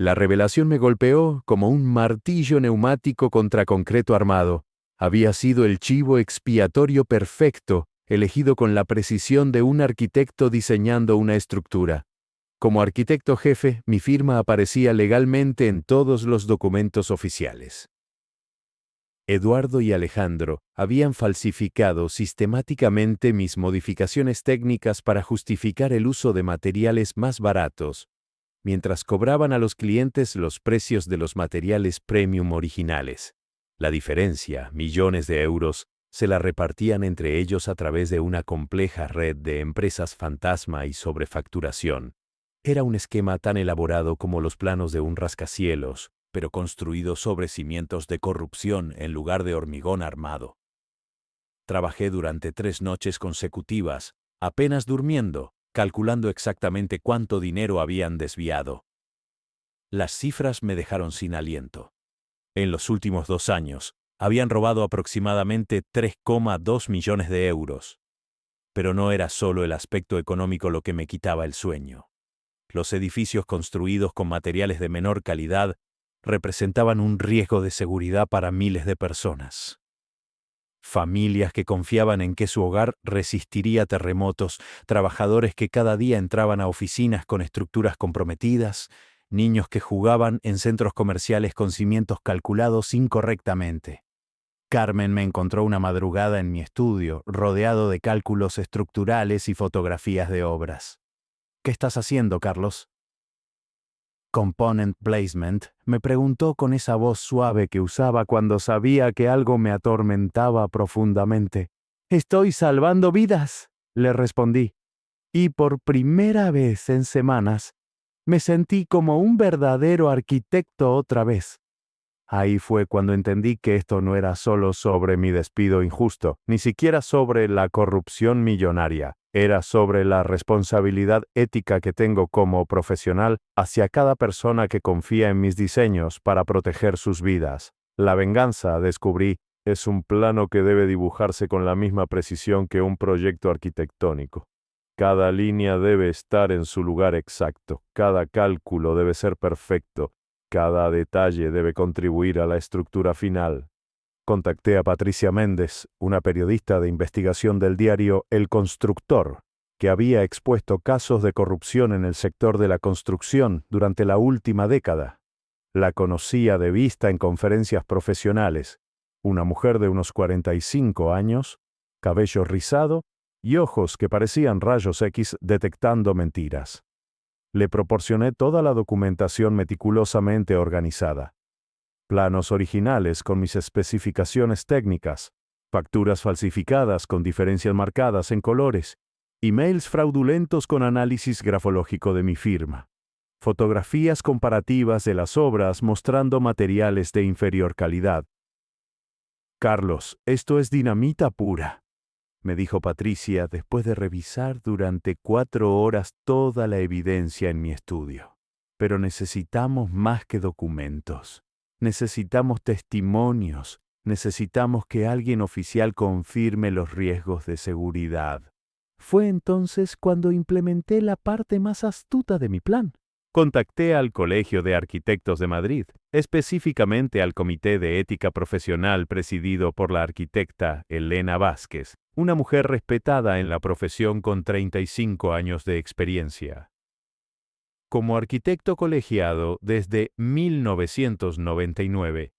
La revelación me golpeó como un martillo neumático contra concreto armado. Había sido el chivo expiatorio perfecto, elegido con la precisión de un arquitecto diseñando una estructura. Como arquitecto jefe, mi firma aparecía legalmente en todos los documentos oficiales. Eduardo y Alejandro habían falsificado sistemáticamente mis modificaciones técnicas para justificar el uso de materiales más baratos, mientras cobraban a los clientes los precios de los materiales premium originales. La diferencia, millones de euros, se la repartían entre ellos a través de una compleja red de empresas fantasma y sobrefacturación. Era un esquema tan elaborado como los planos de un rascacielos, pero construido sobre cimientos de corrupción en lugar de hormigón armado. Trabajé durante 3 noches consecutivas, apenas durmiendo, calculando exactamente cuánto dinero habían desviado. Las cifras me dejaron sin aliento. En los últimos 2 años, habían robado aproximadamente 3,2 millones de euros. Pero no era solo el aspecto económico lo que me quitaba el sueño. Los edificios construidos con materiales de menor calidad representaban un riesgo de seguridad para miles de personas. Familias que confiaban en que su hogar resistiría terremotos, trabajadores que cada día entraban a oficinas con estructuras comprometidas, niños que jugaban en centros comerciales con cimientos calculados incorrectamente. Carmen me encontró una madrugada en mi estudio, rodeado de cálculos estructurales y fotografías de obras. ¿Qué estás haciendo, Carlos? Component Placement, me preguntó con esa voz suave que usaba cuando sabía que algo me atormentaba profundamente. «Estoy salvando vidas», le respondí. Y por primera vez en semanas, me sentí como un verdadero arquitecto otra vez. Ahí fue cuando entendí que esto no era solo sobre mi despido injusto, ni siquiera sobre la corrupción millonaria. Era sobre la responsabilidad ética que tengo como profesional hacia cada persona que confía en mis diseños para proteger sus vidas. La venganza, descubrí, es un plano que debe dibujarse con la misma precisión que un proyecto arquitectónico. Cada línea debe estar en su lugar exacto, cada cálculo debe ser perfecto, cada detalle debe contribuir a la estructura final. Contacté a Patricia Méndez, una periodista de investigación del diario El Constructor, que había expuesto casos de corrupción en el sector de la construcción durante la última década. La conocía de vista en conferencias profesionales, una mujer de unos 45 años, cabello rizado y ojos que parecían rayos X detectando mentiras. Le proporcioné toda la documentación meticulosamente organizada. Planos originales con mis especificaciones técnicas, facturas falsificadas con diferencias marcadas en colores, emails fraudulentos con análisis grafológico de mi firma, fotografías comparativas de las obras mostrando materiales de inferior calidad. «Carlos, esto es dinamita pura», me dijo Patricia después de revisar durante 4 horas toda la evidencia en mi estudio. «Pero necesitamos más que documentos. Necesitamos testimonios, necesitamos que alguien oficial confirme los riesgos de seguridad». Fue entonces cuando implementé la parte más astuta de mi plan. Contacté al Colegio de Arquitectos de Madrid, específicamente al Comité de Ética Profesional presidido por la arquitecta Elena Vázquez, una mujer respetada en la profesión con 35 años de experiencia. Como arquitecto colegiado desde 1999,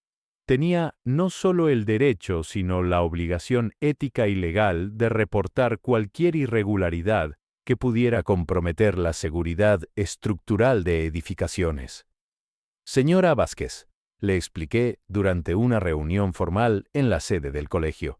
tenía no solo el derecho, sino la obligación ética y legal de reportar cualquier irregularidad que pudiera comprometer la seguridad estructural de edificaciones. «Señora Vázquez», le expliqué durante una reunión formal en la sede del colegio,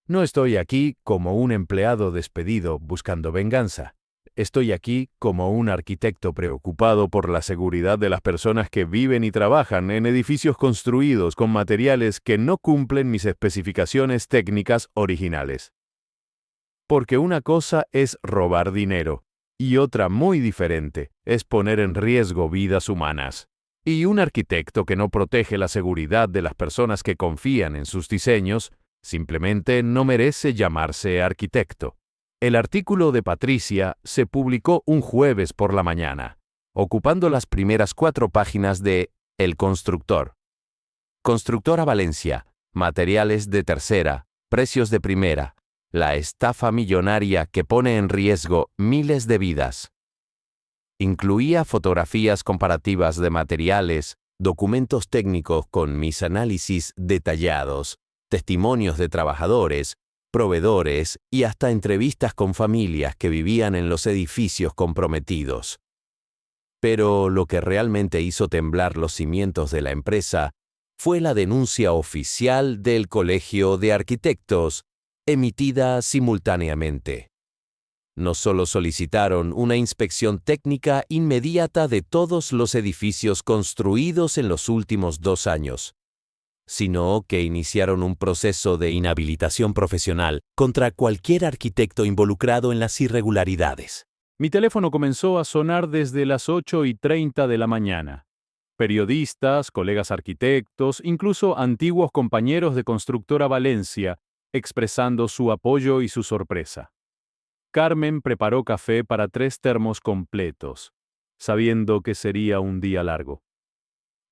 «no estoy aquí como un empleado despedido buscando venganza. Estoy aquí como un arquitecto preocupado por la seguridad de las personas que viven y trabajan en edificios construidos con materiales que no cumplen mis especificaciones técnicas originales. Porque una cosa es robar dinero y otra muy diferente es poner en riesgo vidas humanas. Y un arquitecto que no protege la seguridad de las personas que confían en sus diseños simplemente no merece llamarse arquitecto». El artículo de Patricia se publicó un jueves por la mañana. ocupando las primeras 4 páginas de El Constructor. Constructora Valencia, materiales de tercera, precios de primera, la estafa millonaria que pone en riesgo miles de vidas. Incluía fotografías comparativas de materiales, documentos técnicos con mis análisis detallados, testimonios de trabajadores, proveedores y hasta entrevistas con familias que vivían en los edificios comprometidos. Pero lo que realmente hizo temblar los cimientos de la empresa fue la denuncia oficial del Colegio de Arquitectos, emitida simultáneamente. No solo solicitaron una inspección técnica inmediata de todos los edificios construidos en los últimos 2 años, sino que iniciaron un proceso de inhabilitación profesional contra cualquier arquitecto involucrado en las irregularidades. Mi teléfono comenzó a sonar desde las 8:30 de la mañana. Periodistas, colegas arquitectos, incluso antiguos compañeros de Constructora Valencia, expresando su apoyo y su sorpresa. Carmen preparó café para 3 termos completos, sabiendo que sería un día largo.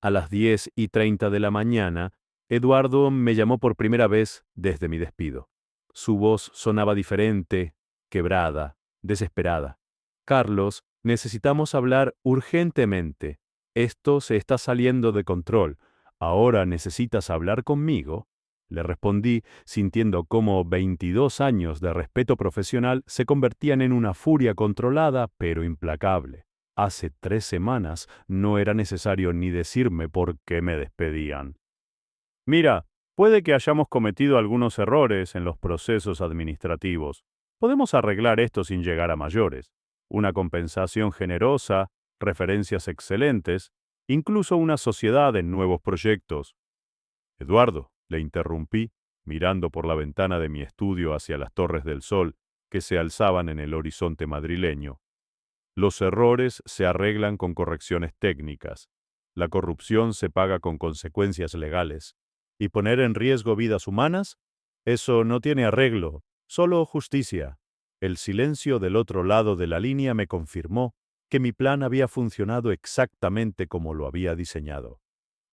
A las 10:30 de la mañana, Eduardo me llamó por primera vez desde mi despido. Su voz sonaba diferente, quebrada, desesperada. Carlos, necesitamos hablar urgentemente. Esto se está saliendo de control. ¿Ahora necesitas hablar conmigo? Le respondí, sintiendo cómo 22 años de respeto profesional se convertían en una furia controlada pero implacable. Hace 3 semanas no era necesario ni decirme por qué me despedían. Mira, puede que hayamos cometido algunos errores en los procesos administrativos. Podemos arreglar esto sin llegar a mayores. Una compensación generosa, referencias excelentes, incluso una sociedad en nuevos proyectos. Eduardo, le interrumpí, mirando por la ventana de mi estudio hacia las torres del sol que se alzaban en el horizonte madrileño. Los errores se arreglan con correcciones técnicas. La corrupción se paga con consecuencias legales. ¿Y poner en riesgo vidas humanas? Eso no tiene arreglo, solo justicia. El silencio del otro lado de la línea me confirmó que mi plan había funcionado exactamente como lo había diseñado.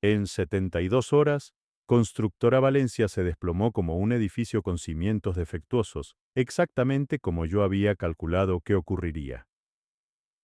En 72 horas, Constructora Valencia se desplomó como un edificio con cimientos defectuosos, exactamente como yo había calculado que ocurriría.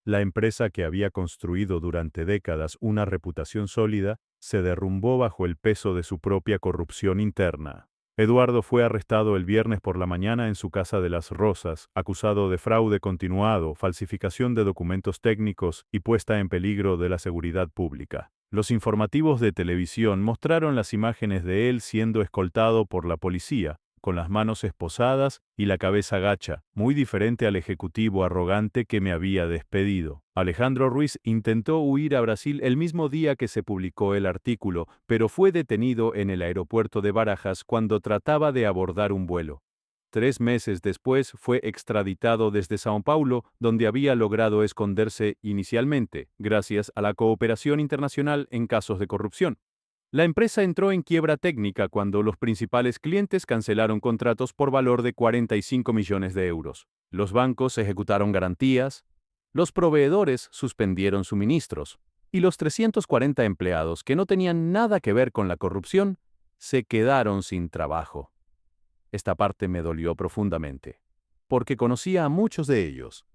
La empresa que había construido durante décadas una reputación sólida se derrumbó bajo el peso de su propia corrupción interna. Eduardo fue arrestado el viernes por la mañana en su casa de Las Rosas, acusado de fraude continuado, falsificación de documentos técnicos y puesta en peligro de la seguridad pública. Los informativos de televisión mostraron las imágenes de él siendo escoltado por la policía, con las manos esposadas y la cabeza gacha, muy diferente al ejecutivo arrogante que me había despedido. Alejandro Ruiz intentó huir a Brasil el mismo día que se publicó el artículo, pero fue detenido en el aeropuerto de Barajas cuando trataba de abordar un vuelo. 3 meses después fue extraditado desde São Paulo, donde había logrado esconderse inicialmente, gracias a la cooperación internacional en casos de corrupción. La empresa entró en quiebra técnica cuando los principales clientes cancelaron contratos por valor de 45 millones de euros. Los bancos ejecutaron garantías, los proveedores suspendieron suministros, y los 340 empleados que no tenían nada que ver con la corrupción se quedaron sin trabajo. Esta parte me dolió profundamente, porque conocía a muchos de ellos.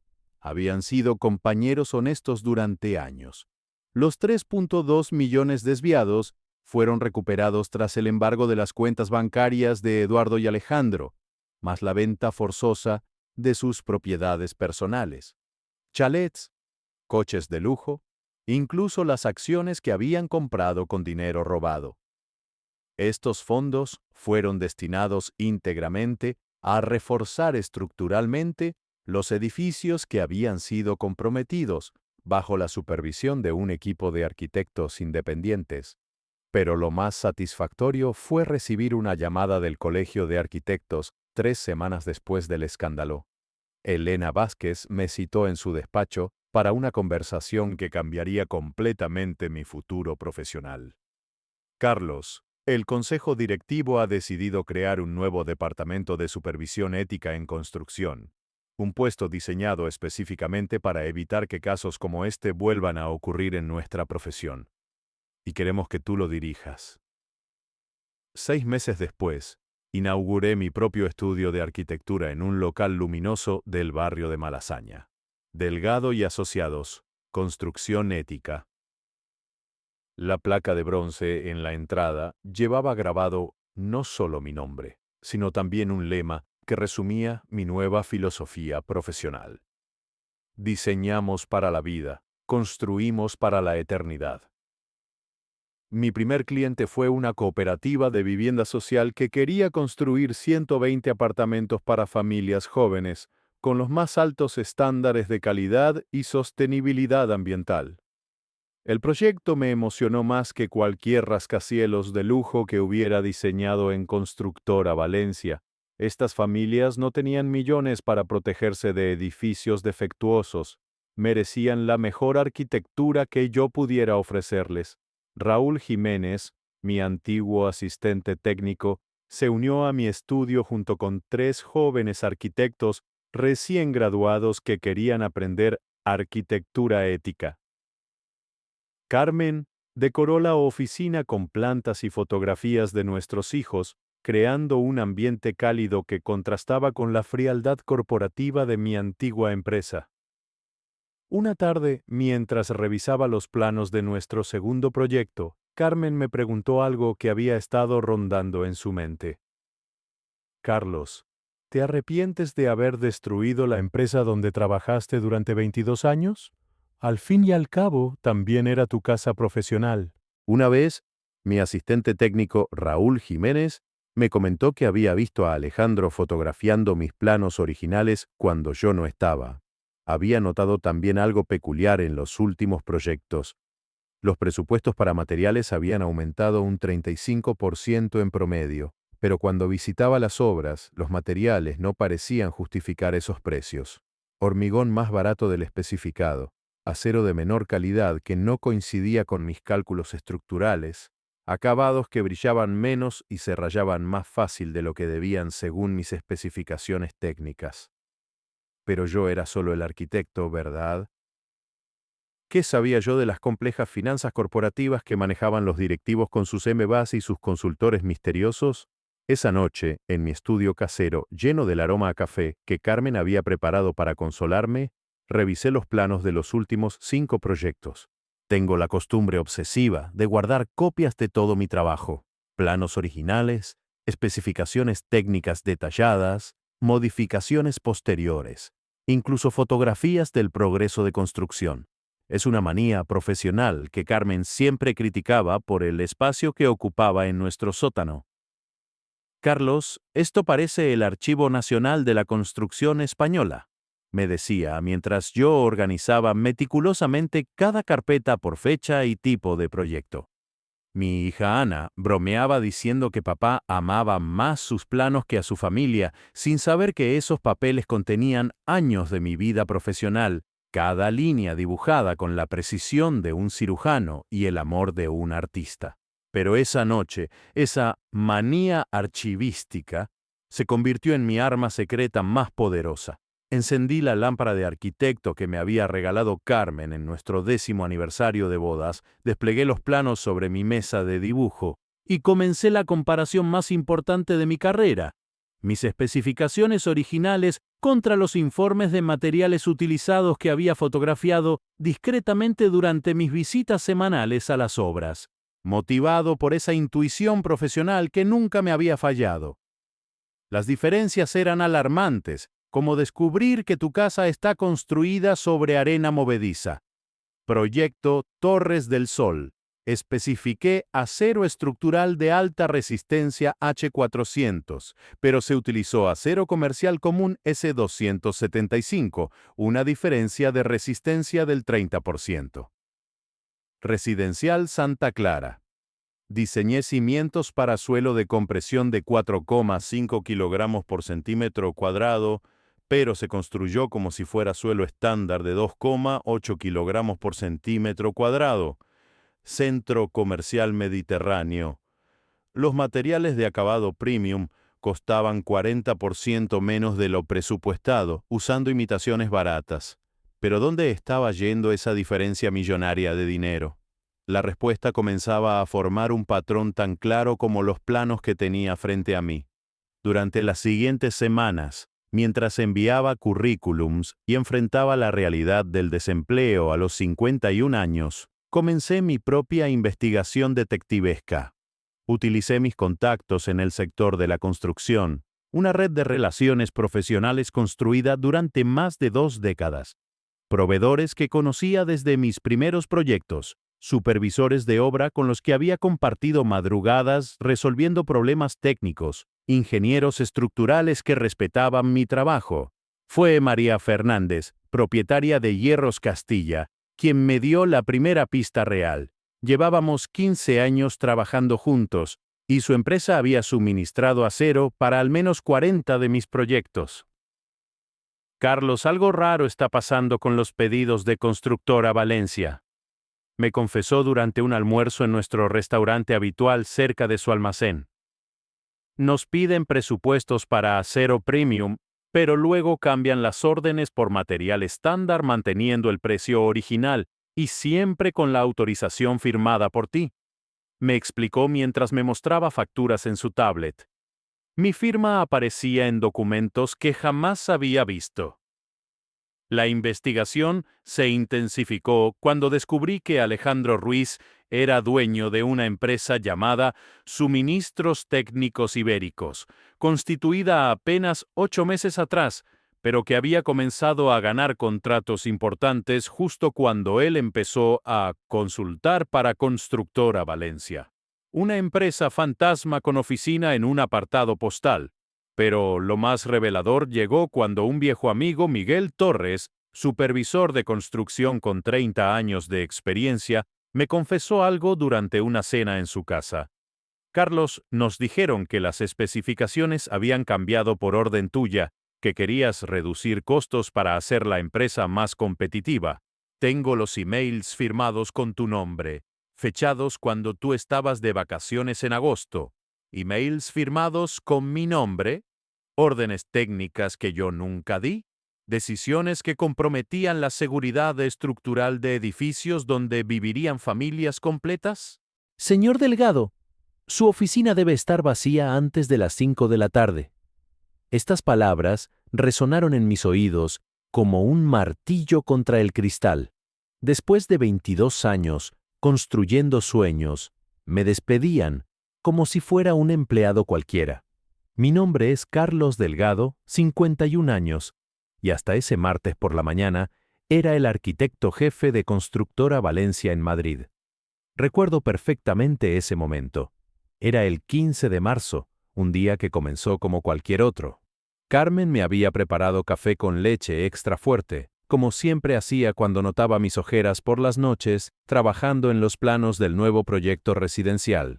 Habían sido compañeros honestos durante años. Los 3.2 millones desviados fueron recuperados tras el embargo de las cuentas bancarias de Eduardo y Alejandro, más la venta forzosa de sus propiedades personales. Chalets, coches de lujo, incluso las acciones que habían comprado con dinero robado. Estos fondos fueron destinados íntegramente a reforzar estructuralmente los edificios que habían sido comprometidos bajo la supervisión de un equipo de arquitectos independientes. Pero lo más satisfactorio fue recibir una llamada del Colegio de Arquitectos 3 semanas después del escándalo. Elena Vázquez me citó en su despacho para una conversación que cambiaría completamente mi futuro profesional. Carlos, el Consejo Directivo ha decidido crear un nuevo departamento de supervisión ética en construcción. Un puesto diseñado específicamente para evitar que casos como este vuelvan a ocurrir en nuestra profesión. Y queremos que tú lo dirijas. 6 meses después, inauguré mi propio estudio de arquitectura en un local luminoso del barrio de Malasaña. Delgado y Asociados, Construcción Ética. La placa de bronce en la entrada llevaba grabado no solo mi nombre, sino también un lema que resumía mi nueva filosofía profesional. Diseñamos para la vida, construimos para la eternidad. Mi primer cliente fue una cooperativa de vivienda social que quería construir 120 apartamentos para familias jóvenes, con los más altos estándares de calidad y sostenibilidad ambiental. El proyecto me emocionó más que cualquier rascacielos de lujo que hubiera diseñado en Constructora Valencia. Estas familias no tenían millones para protegerse de edificios defectuosos. Merecían la mejor arquitectura que yo pudiera ofrecerles. Raúl Jiménez, mi antiguo asistente técnico, se unió a mi estudio junto con 3 jóvenes arquitectos recién graduados que querían aprender arquitectura ética. Carmen decoró la oficina con plantas y fotografías de nuestros hijos, creando un ambiente cálido que contrastaba con la frialdad corporativa de mi antigua empresa. Una tarde, mientras revisaba los planos de nuestro segundo proyecto, Carmen me preguntó algo que había estado rondando en su mente. Carlos, ¿te arrepientes de haber destruido la empresa donde trabajaste durante 22 años? Al fin y al cabo, también era tu casa profesional. Una vez, mi asistente técnico Raúl Jiménez me comentó que había visto a Alejandro fotografiando mis planos originales cuando yo no estaba. Había notado también algo peculiar en los últimos proyectos. Los presupuestos para materiales habían aumentado un 35% en promedio, pero cuando visitaba las obras, los materiales no parecían justificar esos precios. Hormigón más barato del especificado, acero de menor calidad que no coincidía con mis cálculos estructurales, acabados que brillaban menos y se rayaban más fácil de lo que debían según mis especificaciones técnicas. Pero yo era solo el arquitecto, ¿verdad? ¿Qué sabía yo de las complejas finanzas corporativas que manejaban los directivos con sus MBAs y sus consultores misteriosos? Esa noche, en mi estudio casero, lleno del aroma a café que Carmen había preparado para consolarme, revisé los planos de los últimos 5 proyectos. Tengo la costumbre obsesiva de guardar copias de todo mi trabajo, planos originales, especificaciones técnicas detalladas, modificaciones posteriores, incluso fotografías del progreso de construcción. Es una manía profesional que Carmen siempre criticaba por el espacio que ocupaba en nuestro sótano. Carlos, esto parece el Archivo Nacional de la Construcción Española, me decía mientras yo organizaba meticulosamente cada carpeta por fecha y tipo de proyecto. Mi hija Ana bromeaba diciendo que papá amaba más sus planos que a su familia, sin saber que esos papeles contenían años de mi vida profesional, cada línea dibujada con la precisión de un cirujano y el amor de un artista. Pero esa noche, esa manía archivística se convirtió en mi arma secreta más poderosa. Encendí la lámpara de arquitecto que me había regalado Carmen en nuestro 10º aniversario de bodas, desplegué los planos sobre mi mesa de dibujo y comencé la comparación más importante de mi carrera, mis especificaciones originales contra los informes de materiales utilizados que había fotografiado discretamente durante mis visitas semanales a las obras, motivado por esa intuición profesional que nunca me había fallado. Las diferencias eran alarmantes, como descubrir que tu casa está construida sobre arena movediza. Proyecto Torres del Sol. Especifiqué acero estructural de alta resistencia H400, pero se utilizó acero comercial común S275, una diferencia de resistencia del 30%. Residencial Santa Clara. Diseñé cimientos para suelo de compresión de 4,5 kilogramos por centímetro cuadrado, pero se construyó como si fuera suelo estándar de 2,8 kilogramos por centímetro cuadrado. Centro Comercial Mediterráneo. Los materiales de acabado premium costaban 40% menos de lo presupuestado, usando imitaciones baratas. Pero ¿dónde estaba yendo esa diferencia millonaria de dinero? La respuesta comenzaba a formar un patrón tan claro como los planos que tenía frente a mí. Durante las siguientes semanas, mientras enviaba currículums y enfrentaba la realidad del desempleo a los 51 años, comencé mi propia investigación detectivesca. Utilicé mis contactos en el sector de la construcción, una red de relaciones profesionales construida durante más de 2 décadas. Proveedores que conocía desde mis primeros proyectos, supervisores de obra con los que había compartido madrugadas resolviendo problemas técnicos, ingenieros estructurales que respetaban mi trabajo. Fue María Fernández, propietaria de Hierros Castilla, quien me dio la primera pista real. Llevábamos 15 años trabajando juntos, y su empresa había suministrado acero para al menos 40 de mis proyectos. Carlos, algo raro está pasando con los pedidos de Constructora Valencia, me confesó durante un almuerzo en nuestro restaurante habitual cerca de su almacén. Nos piden presupuestos para acero premium, pero luego cambian las órdenes por material estándar manteniendo el precio original y siempre con la autorización firmada por ti, me explicó mientras me mostraba facturas en su tablet. Mi firma aparecía en documentos que jamás había visto. La investigación se intensificó cuando descubrí que Alejandro Ruiz era dueño de una empresa llamada Suministros Técnicos Ibéricos, constituida apenas 8 meses atrás, pero que había comenzado a ganar contratos importantes justo cuando él empezó a consultar para Constructora Valencia, una empresa fantasma con oficina en un apartado postal. Pero lo más revelador llegó cuando un viejo amigo, Miguel Torres, supervisor de construcción con 30 años de experiencia, me confesó algo durante una cena en su casa. Carlos, nos dijeron que las especificaciones habían cambiado por orden tuya, que querías reducir costos para hacer la empresa más competitiva. Tengo los emails firmados con tu nombre, fechados cuando tú estabas de vacaciones en agosto. Emails firmados con mi nombre, órdenes técnicas que yo nunca di, decisiones que comprometían la seguridad estructural de edificios donde vivirían familias completas. Señor Delgado, su oficina debe estar vacía antes de las 5 de la tarde. Estas palabras resonaron en mis oídos como un martillo contra el cristal. Después de 22 años construyendo sueños, me despedían como si fuera un empleado cualquiera. Mi nombre es Carlos Delgado, 51 años, y hasta ese martes por la mañana era el arquitecto jefe de Constructora Valencia en Madrid. Recuerdo perfectamente ese momento. Era el 15 de marzo, un día que comenzó como cualquier otro. Carmen me había preparado café con leche extra fuerte, como siempre hacía cuando notaba mis ojeras por las noches, trabajando en los planos del nuevo proyecto residencial.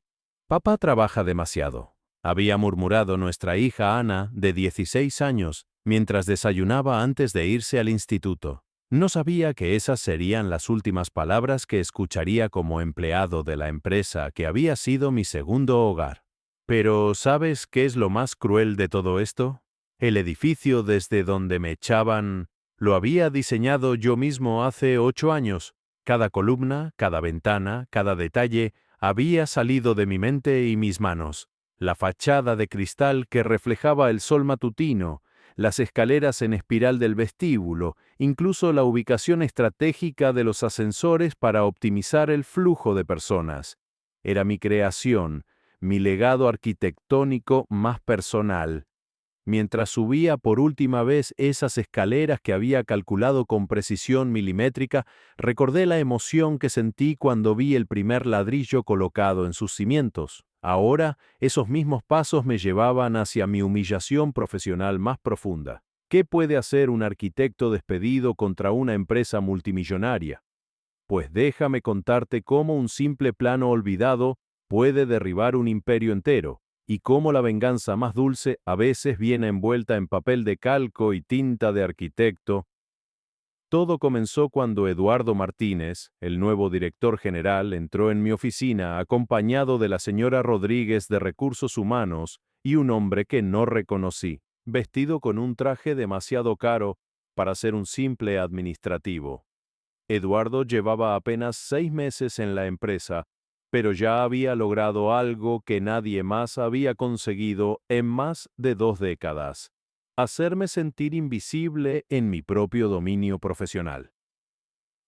Papá trabaja demasiado, había murmurado nuestra hija Ana, de 16 años, mientras desayunaba antes de irse al instituto. No sabía que esas serían las últimas palabras que escucharía como empleado de la empresa que había sido mi segundo hogar. Pero ¿sabes qué es lo más cruel de todo esto? El edificio desde donde me echaban lo había diseñado yo mismo hace 8 años. Cada columna, cada ventana, cada detalle había salido de mi mente y mis manos. La fachada de cristal que reflejaba el sol matutino, las escaleras en espiral del vestíbulo, incluso la ubicación estratégica de los ascensores para optimizar el flujo de personas. Era mi creación, mi legado arquitectónico más personal. Mientras subía por última vez esas escaleras que había calculado con precisión milimétrica, recordé la emoción que sentí cuando vi el primer ladrillo colocado en sus cimientos. Ahora, esos mismos pasos me llevaban hacia mi humillación profesional más profunda. ¿Qué puede hacer un arquitecto despedido contra una empresa multimillonaria? Pues déjame contarte cómo un simple plano olvidado puede derribar un imperio entero, y cómo la venganza más dulce a veces viene envuelta en papel de calco y tinta de arquitecto. Todo comenzó cuando Eduardo Martínez, el nuevo director general, entró en mi oficina acompañado de la señora Rodríguez de Recursos Humanos y un hombre que no reconocí, vestido con un traje demasiado caro para ser un simple administrativo. Eduardo llevaba apenas 6 meses en la empresa, pero ya había logrado algo que nadie más había conseguido en más de 2 décadas: hacerme sentir invisible en mi propio dominio profesional.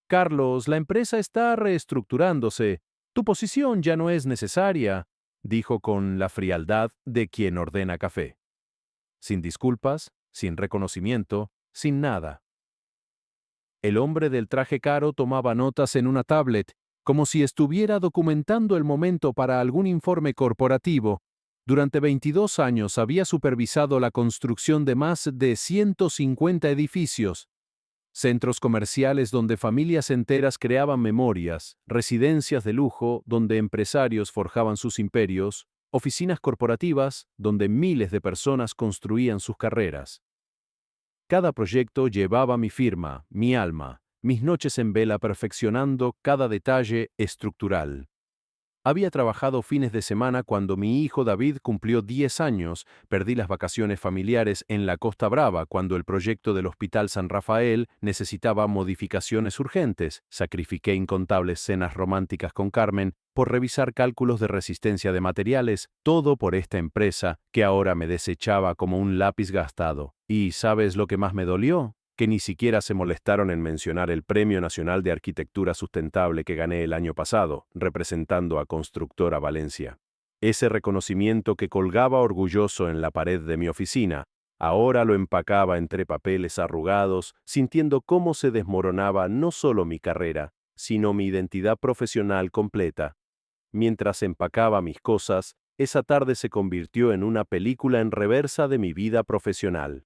Carlos, la empresa está reestructurándose. Tu posición ya no es necesaria, dijo con la frialdad de quien ordena café. Sin disculpas, sin reconocimiento, sin nada. El hombre del traje caro tomaba notas en una tablet, como si estuviera documentando el momento para algún informe corporativo. Durante 22 años había supervisado la construcción de más de 150 edificios, centros comerciales donde familias enteras creaban memorias, residencias de lujo donde empresarios forjaban sus imperios, oficinas corporativas donde miles de personas construían sus carreras. Cada proyecto llevaba mi firma, mi alma, mis noches en vela perfeccionando cada detalle estructural. Había trabajado fines de semana cuando mi hijo David cumplió 10 años, perdí las vacaciones familiares en la Costa Brava cuando el proyecto del Hospital San Rafael necesitaba modificaciones urgentes, sacrifiqué incontables cenas románticas con Carmen por revisar cálculos de resistencia de materiales, todo por esta empresa que ahora me desechaba como un lápiz gastado. ¿Y sabes lo que más me dolió? Que ni siquiera se molestaron en mencionar el Premio Nacional de Arquitectura Sustentable que gané el año pasado, representando a Constructora Valencia. Ese reconocimiento que colgaba orgulloso en la pared de mi oficina, ahora lo empacaba entre papeles arrugados, sintiendo cómo se desmoronaba no solo mi carrera, sino mi identidad profesional completa. Mientras empacaba mis cosas, esa tarde se convirtió en una película en reversa de mi vida profesional.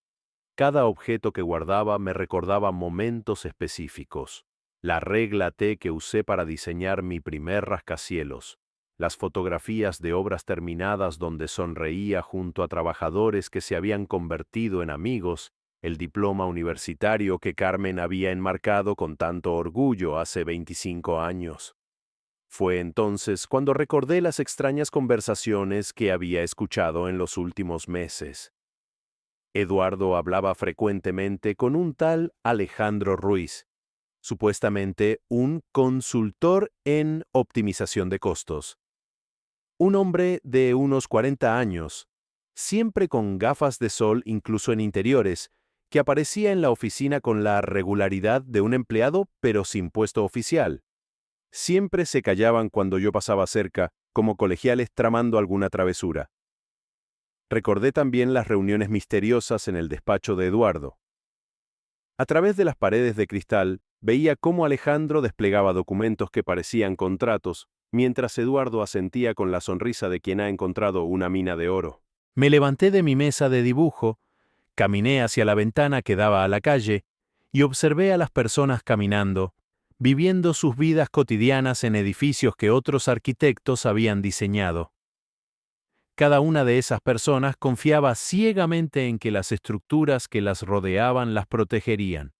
Cada objeto que guardaba me recordaba momentos específicos. La regla T que usé para diseñar mi primer rascacielos. Las fotografías de obras terminadas donde sonreía junto a trabajadores que se habían convertido en amigos. El diploma universitario que Carmen había enmarcado con tanto orgullo hace 25 años. Fue entonces cuando recordé las extrañas conversaciones que había escuchado en los últimos meses. Eduardo hablaba frecuentemente con un tal Alejandro Ruiz, supuestamente un consultor en optimización de costos. Un hombre de unos 40 años, siempre con gafas de sol incluso en interiores, que aparecía en la oficina con la regularidad de un empleado pero sin puesto oficial. Siempre se callaban cuando yo pasaba cerca, como colegiales tramando alguna travesura. Recordé también las reuniones misteriosas en el despacho de Eduardo. A través de las paredes de cristal, veía cómo Alejandro desplegaba documentos que parecían contratos, mientras Eduardo asentía con la sonrisa de quien ha encontrado una mina de oro. Me levanté de mi mesa de dibujo, caminé hacia la ventana que daba a la calle y observé a las personas caminando, viviendo sus vidas cotidianas en edificios que otros arquitectos habían diseñado. Cada una de esas personas confiaba ciegamente en que las estructuras que las rodeaban las protegerían.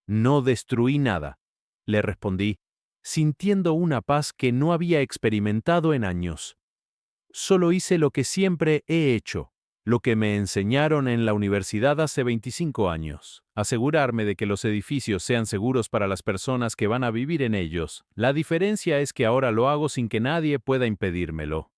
No destruí nada, le respondí, sintiendo una paz que no había experimentado en años. Solo hice lo que siempre he hecho, lo que me enseñaron en la universidad hace 25 años, asegurarme de que los edificios sean seguros para las personas que van a vivir en ellos. La diferencia es que ahora lo hago sin que nadie pueda impedírmelo.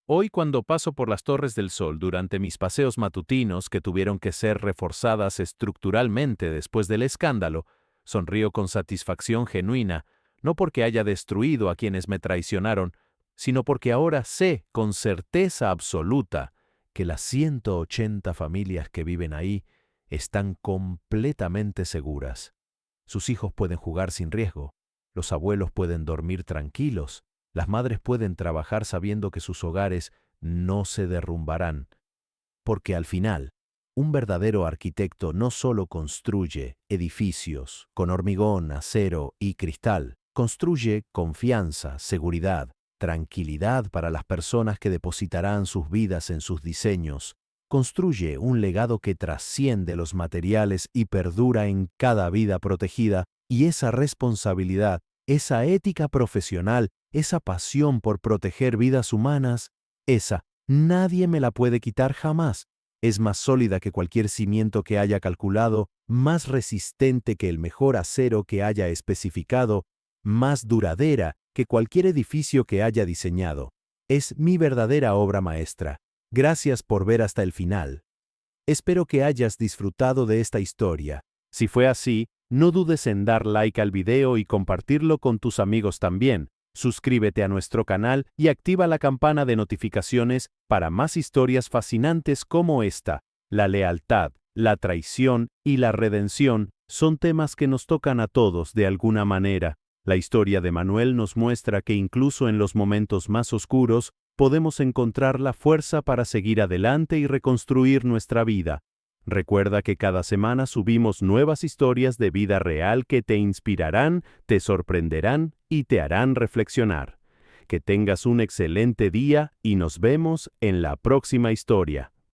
Hoy, cuando paso por las Torres del Sol durante mis paseos matutinos que tuvieron que ser reforzadas estructuralmente después del escándalo, sonrío con satisfacción genuina, no porque haya destruido a quienes me traicionaron, sino porque ahora sé con certeza absoluta que las 180 familias que viven ahí están completamente seguras. Sus hijos pueden jugar sin riesgo, los abuelos pueden dormir tranquilos, las madres pueden trabajar sabiendo que sus hogares no se derrumbarán, porque al final, un verdadero arquitecto no solo construye edificios con hormigón, acero y cristal, construye confianza, seguridad, tranquilidad para las personas que depositarán sus vidas en sus diseños, construye un legado que trasciende los materiales y perdura en cada vida protegida, y esa responsabilidad, esa ética profesional, esa pasión por proteger vidas humanas, esa Nadie me la puede quitar jamás. Es más sólida que cualquier cimiento que haya calculado, más resistente que el mejor acero que haya especificado, más duradera que cualquier edificio que haya diseñado. Es mi verdadera obra maestra. Gracias por ver hasta el final. Espero que hayas disfrutado de esta historia. Si fue así, no dudes en dar like al video y compartirlo con tus amigos también. Suscríbete a nuestro canal y activa la campana de notificaciones para más historias fascinantes como esta. La lealtad, la traición y la redención son temas que nos tocan a todos de alguna manera. La historia de Manuel nos muestra que incluso en los momentos más oscuros, podemos encontrar la fuerza para seguir adelante y reconstruir nuestra vida. Recuerda que cada semana subimos nuevas historias de vida real que te inspirarán, te sorprenderán y te harán reflexionar. Que tengas un excelente día y nos vemos en la próxima historia.